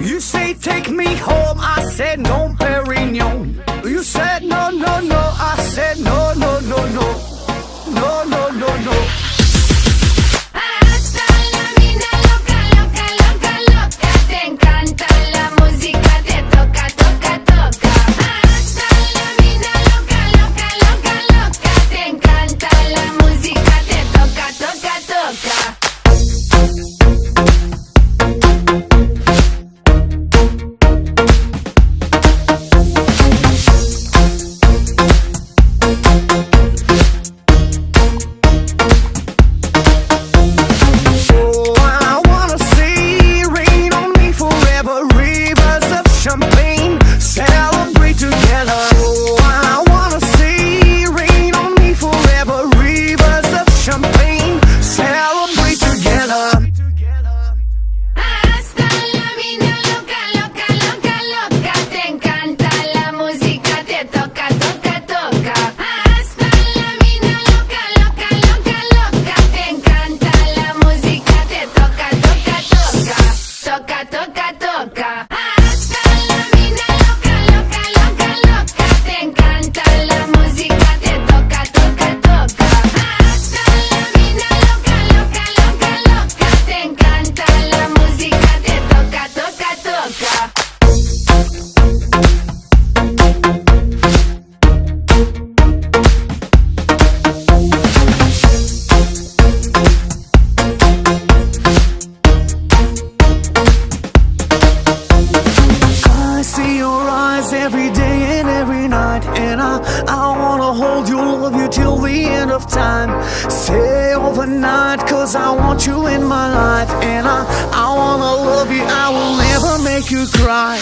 You say take me home, I said no, Perignon. You said no, no, no, I said no, no, no, no. No, no, no, no. Hasta la vida loca, loca, loca, loca. Te encanta la música, te toca, toca, toca. Hasta la vida loca, loca, loca, loca. Te encanta la música, te toca, toca, toca. Celebrate together. Oh, I wanna see rain on me forever. Rivers of champagne. Celebrate together. Hasta la vida loca, loca, loca, loca. Te encanta la música, te toca, toca, toca. Hasta la vida loca, loca, loca, loca. Te encanta la música, te toca, toca, toca. Toca, toca, toca. Hasta la vida loca, loca, loca, loca. Te encanta la música, te toca, toca, toca. Hasta la vida loca, loca, loca, loca. Te encanta la música, te toca, toca, toca. I see your eyes every day and every night, and I wanna hold you, love you till the end of time. Stay overnight, cause I want you in my life, and I wanna love you, I will never make you cry.